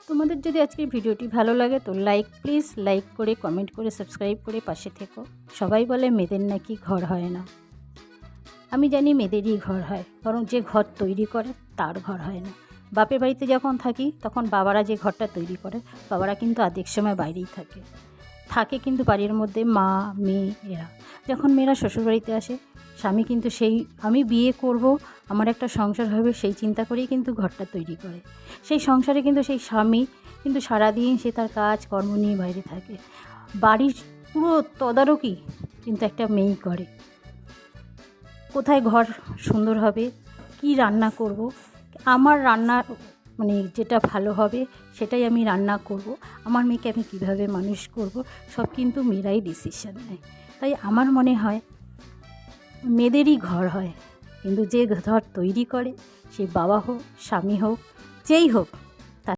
তোমাদের যদি আজকের ভিডিওটি ভালো লাগে তো প্লিজ লাইক করে, কমেন্ট করে, সাবস্ক্রাইব করে পাশে থেকো। সবাই বলে মেয়েদের নাকি ঘর হয় না। আমি জানি মেয়েদেরই ঘর হয়, বরং যে ঘর তৈরি করে তার ঘর হয় না। বাপের বাড়িতে যখন থাকি তখন বাবারা যে ঘরটা তৈরি করে, বাবারা কিন্তু অর্ধেক সময় বাইরেই থাকে কিন্তু বাড়ির মধ্যে মা মেয়ে এরা। যখন মেয়েরা শ্বশুরবাড়িতে আসে, স্বামী কিন্তু আমি বিয়ে করব, আমার একটা সংসার হবে, সেই চিন্তা করেই কিন্তু ঘরটা তৈরি করে। সেই সংসারে কিন্তু সেই স্বামী কিন্তু সারাদিন সে তার কাজ কর্ম নিয়ে বাইরে থাকে। বাড়ির পুরো তদারকি কিন্তু একটা মেয়েই করে। কোথায় ঘর সুন্দর হবে, কি রান্না করব, আমার রান্না যেটা ভালো হবে সেটাই আমি রান্না করব, আমার মেয়েকে আমি কীভাবে মানুষ করব, সব কিন্তু মেয়েরাই ডিসিশন নেয়। তাই আমার মনে হয় মেয়েদেরই ঘর হয়, কিন্তু যে ঘর তৈরি করে সে বাবা হোক, স্বামী হোক, যেই হোক,